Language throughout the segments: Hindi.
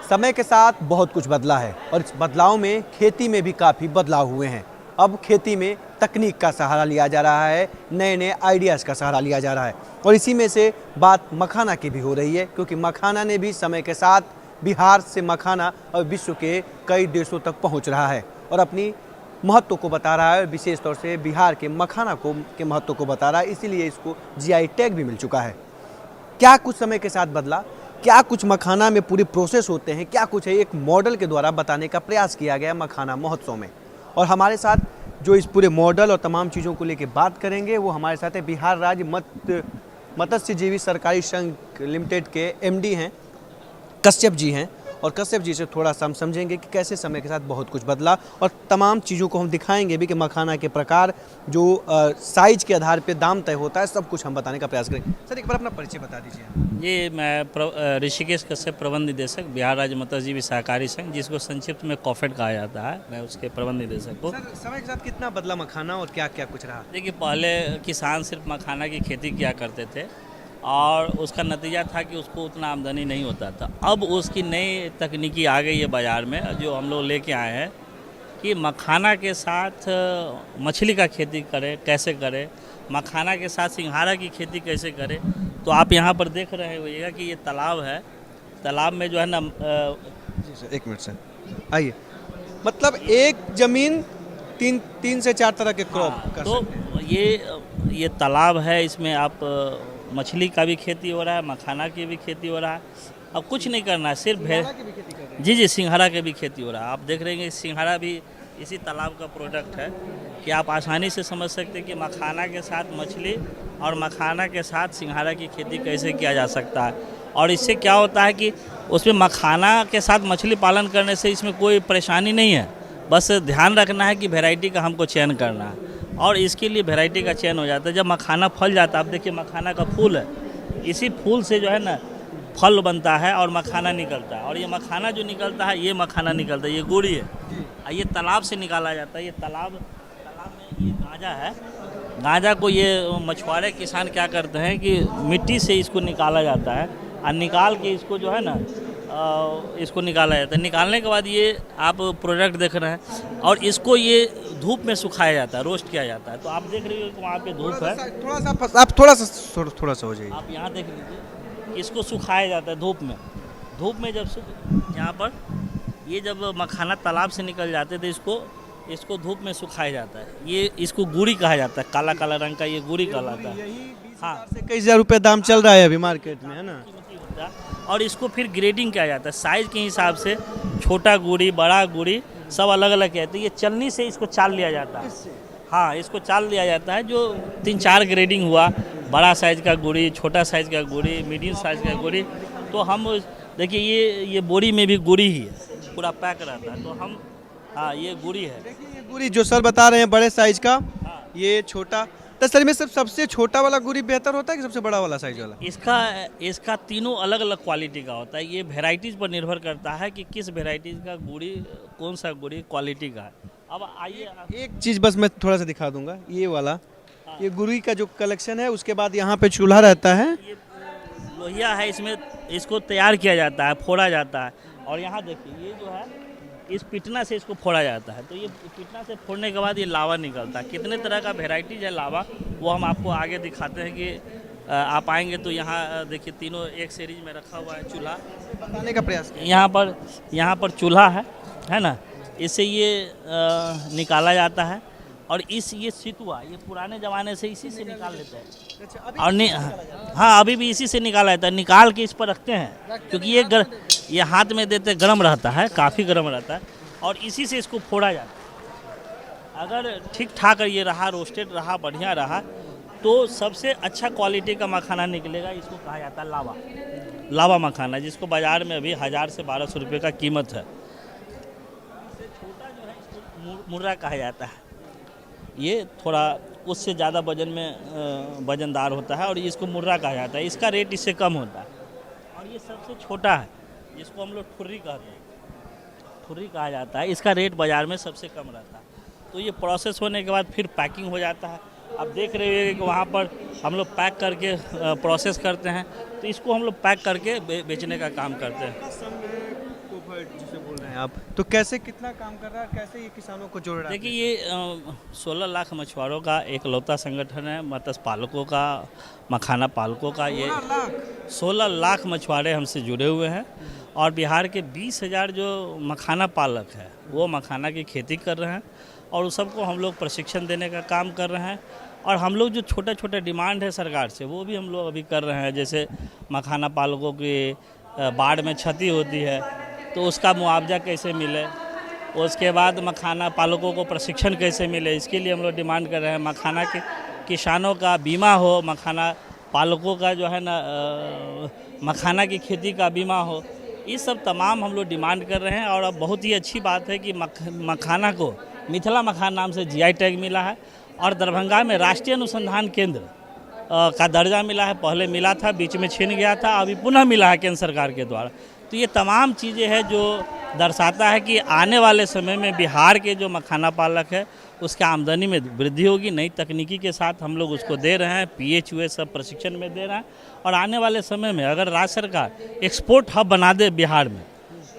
समय के साथ बहुत कुछ बदला है और इस बदलाव में खेती में भी काफ़ी बदलाव हुए हैं। अब खेती में तकनीक का सहारा लिया जा रहा है, नए नए आइडियाज़ का सहारा लिया जा रहा है और इसी में से बात मखाना की भी हो रही है, क्योंकि मखाना ने भी समय के साथ बिहार से मखाना और विश्व के कई देशों तक पहुंच रहा है और अपनी महत्व को बता रहा है। विशेष तौर से बिहार के मखाना के महत्व को बता रहा है, इसीलिए इसको जीआई टैग भी मिल चुका है। क्या कुछ समय के साथ बदला, क्या कुछ मखाना में पूरी प्रोसेस होते हैं, क्या कुछ है, एक मॉडल के द्वारा बताने का प्रयास किया गया मखाना महोत्सव में। और हमारे साथ जो इस पूरे मॉडल और तमाम चीज़ों को लेकर बात करेंगे वो हमारे साथ है बिहार राज्य मत्स्यजीवी सरकारी संघ लिमिटेड के एमडी हैं, कश्यप जी हैं। और कश्यप जी से थोड़ा सा हम समझेंगे कि कैसे समय के साथ बहुत कुछ बदला और तमाम चीज़ों को हम दिखाएंगे भी कि मखाना के प्रकार, जो साइज के आधार पे दाम तय होता है, सब कुछ हम बताने का प्रयास करेंगे। सर एक बार अपना परिचय बता दीजिए। ये मैं ऋषिकेश कश्यप प्रबंध निदेशक बिहार राज्य मत्स्यजीवी सहकारी संघ, जिसको संक्षिप्त में कॉफेड कहा जाता है, मैं उसके प्रबंध निदेशक हूँ। सर समय के साथ कितना बदला मखाना और क्या क्या कुछ रहा? देखिए, पहले किसान सिर्फ मखाना की खेती किया करते थे और उसका नतीजा था कि उसको उतना आमदनी नहीं होता था। अब उसकी नई तकनीकी आ गई है बाज़ार में, जो हम लोग लेके आए हैं कि मखाना के साथ मछली का खेती करें, कैसे करें, मखाना के साथ सिंघाड़ा की खेती कैसे करें। तो आप यहाँ पर देख रहे होइएगा कि ये तालाब है, तालाब में जो है ना जी सर, एक मिनट सर, आइए। मतलब एक ज़मीन तीन से चार तरह के क्रॉप कर तो सकते हैं। ये तालाब है, इसमें आप मछली का भी खेती हो रहा है, मखाना की भी खेती हो रहा है। अब कुछ नहीं करना है, सिर्फ जी सिंघाड़ा के भी खेती हो रहा है। आप देख रहे हैं सिंघाड़ा भी इसी तालाब का प्रोडक्ट है कि आप आसानी से समझ सकते हैं कि मखाना के साथ मछली और मखाना के साथ सिंघाड़ा की खेती कैसे किया जा सकता है। और इससे क्या होता है कि उसमें मखाना के साथ मछली पालन करने से इसमें कोई परेशानी नहीं है, बस ध्यान रखना है कि वैरायटी का हमको चयन करना है और इसके लिए वैरायटी का चयन हो जाता है। जब मखाना फल जाता है, आप देखिए मखाना का फूल है, इसी फूल से जो है ना फल बनता है और मखाना निकलता है। और ये मखाना जो निकलता है, ये मखाना निकलता है, ये गुड़ी है, ये तालाब से निकाला जाता है। ये तालाब में ये गांजा है, गांजा को ये मछुआरे किसान क्या करते हैं कि मिट्टी से इसको निकाला जाता है और निकाल के इसको जो है ना इसको निकाला जाता है। निकालने के बाद ये आप प्रोडक्ट देख रहे हैं और इसको ये धूप में सुखाया जाता है, रोस्ट किया जाता है। तो आप देख रहे हो कि वहाँ पे धूप है, थोड़ा सा हो जाइए। आप यहाँ देख लीजिए, इसको सुखाया जाता है धूप में जब यहाँ पर ये जब मखाना तालाब से निकल जाते थे, इसको धूप में सुखाया जाता है। ये इसको गुड़ी कहा जाता है, काला काला रंग का ये गुड़ी कहलाता है। हाँ, से कई हज़ार रुपये दाम चल रहा है अभी मार्केट में, है ना। और इसको फिर ग्रेडिंग किया जाता है साइज़ के हिसाब से, छोटा गुड़ी, बड़ा गुड़ी, सब अलग अलग है। तो ये चलनी से इसको चाल लिया जाता है। हाँ, इसको चाल लिया जाता है। जो 3-4 ग्रेडिंग हुआ, बड़ा साइज़ का गुड़ी, छोटा साइज़ का गुड़ी, मीडियम साइज़ का गुड़ी। तो हम देखिए ये बोरी में भी गुड़ी ही है, पूरा पैक रहता है। तो हम हाँ, ये गुड़ी है। देखिए ये गुड़ी जो सर बता रहे हैं बड़े साइज का, ये छोटा। तो सर में सबसे छोटा वाला गुड़ी बेहतर होता है कि सबसे बड़ा वाला साइज वाला? इसका तीनों अलग अलग क्वालिटी का होता है। ये वेराइटीज़ पर निर्भर करता है कि किस वेराइटीज़ का गुड़ी, कौन सा गुड़ी क्वालिटी का है। अब आइए एक चीज़ बस मैं थोड़ा सा दिखा दूंगा, ये वाला ये गुड़ी का जो कलेक्शन है, उसके बाद यहाँ पे चूल्हा रहता है, ये लोहिया है, इसमें इसको तैयार किया जाता है, फोड़ा जाता है। और यहाँ देखिए ये जो है, इस पिटना से इसको फोड़ा जाता है। तो ये पिटना से फोड़ने के बाद ये लावा निकलता है। कितने तरह का वेराइटीज है लावा, वो हम आपको आगे दिखाते हैं कि आप आएंगे तो यहाँ देखिए तीनों एक सीरीज में रखा हुआ है। चूल्हा बताने का प्रयास यहाँ पर चूल्हा है ना, इससे ये निकाला जाता है। और ये सितुआ, ये पुराने ज़माने से इसी से निकाल लेते हैं। और हाँ, अभी भी इसी से निकाला जाता है। निकाल के इस पर रखते हैं, क्योंकि ये हाथ में देते गर्म रहता है, काफ़ी गर्म रहता है। और इसी से इसको फोड़ा जाता है। अगर ठीक ठाक ये रहा, रोस्टेड रहा, बढ़िया रहा, तो सबसे अच्छा क्वालिटी का मखाना निकलेगा। इसको कहा जाता है लावा मखाना, जिसको बाज़ार में अभी 1000 से 1200 रुपये का कीमत है। छोटा जो है इसको मुर्रा कहा जाता है। ये थोड़ा उससे ज़्यादा वजन में वजनदार होता है और इसको मुर्रा कहा जाता है। इसका रेट इससे कम होता है। और ये सबसे छोटा है, जिसको हम लोग ठुर्री कहते हैं, ठुर्री कहा जाता है। इसका रेट बाज़ार में सबसे कम रहता है। तो ये प्रोसेस होने के बाद फिर पैकिंग हो जाता है। आप देख रहे हैं कि वहाँ पर हम लोग पैक करके प्रोसेस करते हैं। तो इसको हम लोग पैक करके बेचने का काम करते हैं। आप, तो कैसे कितना काम कर रहा है, कैसे ये किसानों को जोड़ रहा है? देखिए ये 16 लाख मछुआरों का एकलौता संगठन है, मत्स्य पालकों का, मखाना पालकों का। ये 16 लाख मछुआरे हमसे जुड़े हुए हैं और बिहार के 20,000 जो मखाना पालक है वो मखाना की खेती कर रहे हैं और उस सबको हम लोग प्रशिक्षण देने का काम कर रहे हैं। और हम लोग जो छोटा छोटा डिमांड है सरकार से वो भी हम लोग अभी कर रहे हैं, जैसे मखाना पालकों की बाढ़ में क्षति होती है तो उसका मुआवजा कैसे मिले, उसके बाद मखाना पालकों को प्रशिक्षण कैसे मिले, इसके लिए हम लोग डिमांड कर रहे हैं। मखाना के किसानों का बीमा हो, मखाना पालकों का जो है ना मखाना की खेती का बीमा हो, ये सब तमाम हम लोग डिमांड कर रहे हैं। और अब बहुत ही अच्छी बात है कि मखाना को मिथिला मखाना नाम से जीआई टैग मिला है और दरभंगा में राष्ट्रीय अनुसंधान केंद्र का दर्जा मिला है। पहले मिला था, बीच में छिन गया था, अभी पुनः मिला है केंद्र सरकार के द्वारा। तो ये तमाम चीज़ें हैं जो दर्शाता है कि आने वाले समय में बिहार के जो मखाना पालक है उसके आमदनी में वृद्धि होगी। नई तकनीकी के साथ हम लोग उसको दे रहे हैं, PHUA सब प्रशिक्षण में दे रहे हैं। और आने वाले समय में अगर राज्य सरकार एक्सपोर्ट हब बना दे बिहार में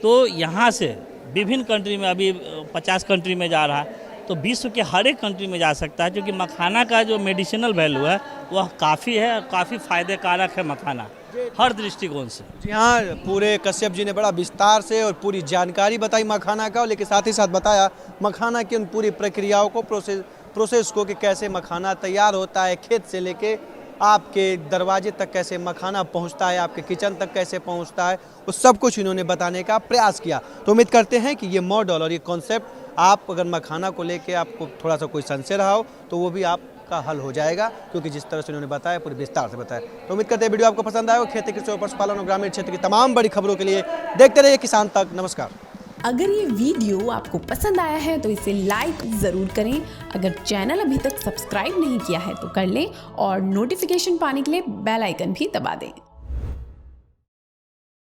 तो यहाँ से विभिन्न कंट्री में, अभी 50 कंट्री में जा रहा है, तो विश्व के हर एक कंट्री में जा सकता है, क्योंकि मखाना का जो मेडिसिनल वैल्यू है वह काफ़ी है और काफ़ी फ़ायदे कारक है मखाना हर दृष्टिकोण से। जी हाँ, पूरे कश्यप जी ने बड़ा विस्तार से और पूरी जानकारी बताई मखाना का, लेकिन साथ ही साथ बताया मखाना की उन पूरी प्रक्रियाओं को, प्रोसेस को, कि कैसे मखाना तैयार होता है, खेत से लेके आपके दरवाजे तक कैसे मखाना पहुंचता है, आपके किचन तक कैसे पहुंचता है, उस सब कुछ इन्होंने बताने का प्रयास किया। तो उम्मीद करते हैं कि ये मॉडल और ये कॉन्सेप्ट, आप अगर मखाना को लेके आपको थोड़ा सा कोई संशय रहा हो तो वो भी आपका हल हो जाएगा, क्योंकि जिस तरह से उन्होंने बताया पूरे विस्तार से बताया। तो उम्मीद करते हैं वीडियो आपको पसंद आया हो। खेती, कृषि और पशुपालन और ग्रामीण क्षेत्र की तमाम बड़ी खबरों के लिए देखते रहिए किसान तक। नमस्कार। अगर ये वीडियो आपको पसंद आया है तो इसे लाइक ज़रूर करें। अगर चैनल अभी तक सब्सक्राइब नहीं किया है तो कर लें और नोटिफिकेशन पाने के लिए बेल आइकन भी दबा दें।